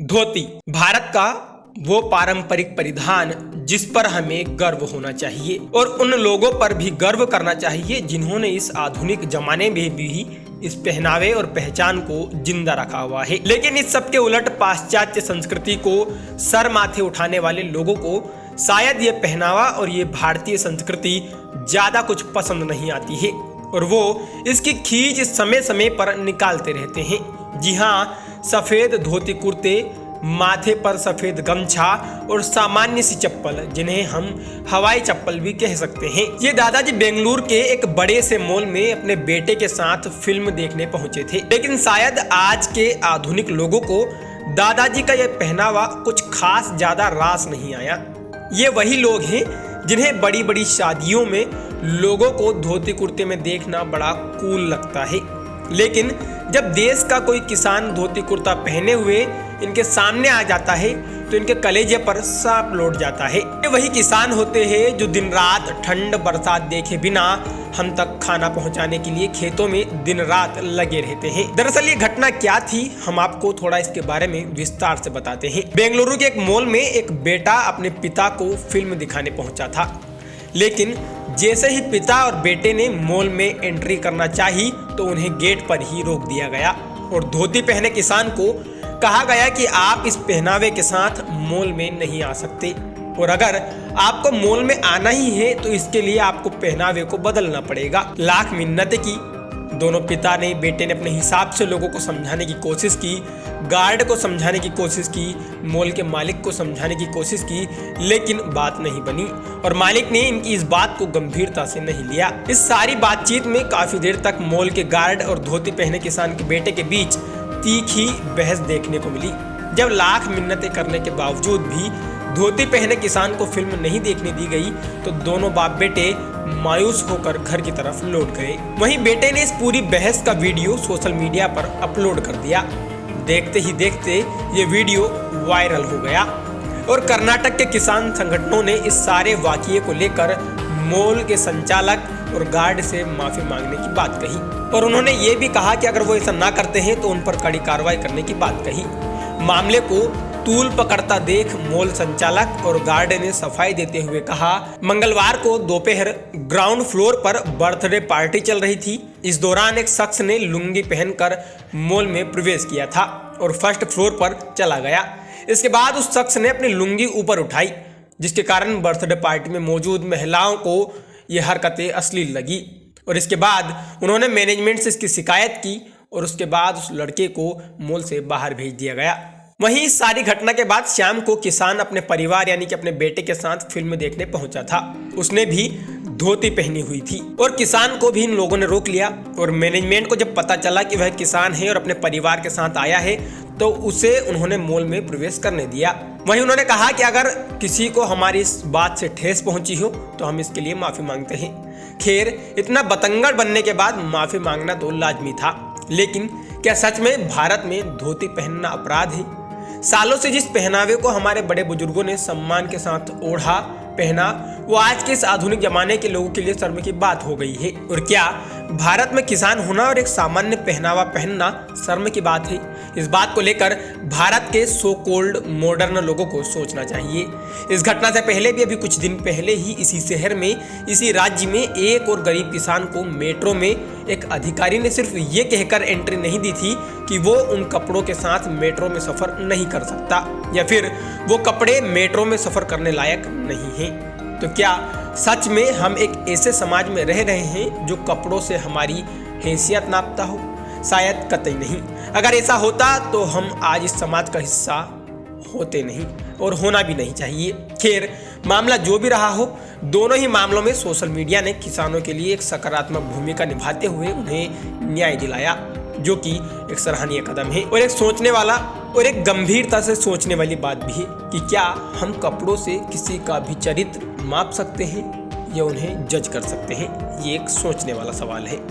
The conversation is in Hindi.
धोती भारत का वो पारंपरिक परिधान जिस पर हमें गर्व होना चाहिए और उन लोगों पर भी गर्व करना चाहिए जिन्होंने इस आधुनिक जमाने में भी इस पहनावे और पहचान को जिंदा रखा हुआ है। लेकिन इस सब के उलट पाश्चात्य संस्कृति को सर माथे उठाने वाले लोगों को शायद ये पहनावा और ये भारतीय संस्कृति ज्यादा कुछ पसंद नहीं आती है और वो इसकी खींच समय समय पर निकालते रहते हैं। जी हाँ, सफेद धोती कुर्ते, माथे पर सफेद गमछा और सामान्य सी चप्पल जिन्हें हम हवाई चप्पल भी कह सकते हैं। ये दादाजी बेंगलुरु के एक बड़े से मॉल में अपने बेटे के साथ फिल्म देखने पहुंचे थे। लेकिन शायद आज के आधुनिक लोगों को दादाजी का यह पहनावा कुछ खास ज्यादा रास नहीं आया। ये वही लोग हैं जिन्हें बड़ी बड़ी शादियों में लोगों को धोती कुर्ते में देखना बड़ा कूल लगता है। लेकिन जब देश का कोई किसान धोती कुर्ता पहने हुए इनके सामने आ जाता है तो इनके कलेजे पर सांप लौट जाता है। ये वही किसान होते हैं जो दिन रात ठंड बरसात देखे बिना हम तक खाना पहुंचाने के लिए खेतों में दिन रात लगे रहते हैं। दरअसल ये घटना क्या थी, हम आपको थोड़ा इसके बारे में विस्तार से बताते हैं। बेंगलुरु के एक मॉल में एक बेटा अपने पिता को फिल्म दिखाने पहुंचा था। लेकिन जैसे ही पिता और बेटे ने मॉल में एंट्री करना चाही तो उन्हें गेट पर ही रोक दिया गया और धोती पहने किसान को कहा गया कि आप इस पहनावे के साथ मॉल में नहीं आ सकते और अगर आपको मॉल में आना ही है तो इसके लिए आपको पहनावे को बदलना पड़ेगा। लाख मिन्नतें की। दोनों पिता ने बेटे ने अपने हिसाब से लोगों को समझाने की कोशिश की, गार्ड को समझाने की कोशिश की, मॉल के मालिक को समझाने की कोशिश की, लेकिन बात नहीं बनी और मालिक ने इनकी इस बात को गंभीरता से नहीं लिया। इस सारी बातचीत में काफी देर तक मॉल के गार्ड और धोती पहने किसान के बेटे के बीच तीखी बहस देखने को मिली। जब लाख मिन्नतें करने के बावजूद भी धोती पहने किसान को फिल्म नहीं देखने दी गई तो दोनों बाप बेटे मायूस होकर घर की तरफ लौट गए। वहीं बेटे ने इस पूरी बहस का वीडियो सोशल मीडिया पर अपलोड कर दिया। देखते ही देखते ये वीडियो वायरल हो गया और कर्नाटक के किसान संगठनों ने इस सारे वाकये को लेकर मॉल के संचालक और गार्ड से माफी मांगने की बात कही और उन्होंने ये भी कहा कि अगर वो ऐसा ना करते हैं तो उन पर कड़ी कार्रवाई करने की बात कही। मामले को तूल पकड़ता देख मॉल संचालक और गार्ड ने सफाई देते हुए कहा, मंगलवार को दोपहर ग्राउंड फ्लोर पर बर्थडे पार्टी चल रही थी। इस दौरान एक शख्स ने लुंगी पहनकर मॉल में प्रवेश किया था और फर्स्ट फ्लोर पर चला गया। इसके बाद उस शख्स ने अपनी लुंगी ऊपर उठाई जिसके कारण बर्थडे पार्टी में मौजूद महिलाओं को यह हरकतें अश्लील लगी और इसके बाद उन्होंने मैनेजमेंट से इसकी शिकायत की और उसके बाद उस लड़के को मॉल से बाहर भेज दिया गया। वहीं इस सारी घटना के बाद शाम को किसान अपने परिवार यानी कि अपने बेटे के साथ फिल्म देखने पहुंचा था। उसने भी धोती पहनी हुई थी और किसान को भी इन लोगों ने रोक लिया और मैनेजमेंट को जब पता चला कि वह किसान है और अपने परिवार के साथ आया है तो उसे उन्होंने मॉल में प्रवेश करने दिया। वहीं उन्होंने कहा कि अगर किसी को हमारी इस बात से ठेस पहुंची हो तो हम इसके लिए माफी मांगते हैं। खैर, इतना बतंगड़ बनने के बाद माफी मांगना तो लाजमी था, लेकिन क्या सच में भारत में धोती पहनना अपराध है? सालों से जिस पहनावे को हमारे बड़े बुजुर्गों ने सम्मान के साथ ओढ़ा पहना वो आज के इस आधुनिक जमाने के लोगों के लिए शर्म की बात हो गई है। और क्या भारत में किसान होना और एक सामान्य पहनावा पहनना शर्म की बात है? इस बात को लेकर भारत के सो कॉल्ड मॉडर्न लोगों को सोचना चाहिए। इस घटना से पहले भी अभी कुछ दिन पहले ही इसी शहर में इसी राज्य में एक और गरीब किसान को मेट्रो में एक अधिकारी ने सिर्फ ये कहकर एंट्री नहीं दी थी कि वो उन कपड़ों के साथ मेट्रो में सफर नहीं कर सकता या फिर वो कपड़े मेट्रो में सफर करने लायक नहीं हैं। तो क्या सच में हम एक ऐसे समाज में रह रहे हैं जो कपड़ों से हमारी हैसियत नापता हो? शायद कतई नहीं। अगर ऐसा होता तो हम आज इस समाज का हिस्सा होते नहीं और होना भी नहीं चाहिए। खैर, मामला जो भी रहा हो, दोनों ही मामलों में सोशल मीडिया ने किसानों के लिए एक सकारात्मक भूमिका निभाते हुए उन्हें न्याय दिलाया, जो कि एक सराहनीय कदम है और एक सोचने वाला और एक गंभीरता से सोचने वाली बात भी है कि क्या हम कपड़ों से किसी का भी चरित्र माप सकते हैं या उन्हें जज कर सकते हैं? ये एक सोचने वाला सवाल है।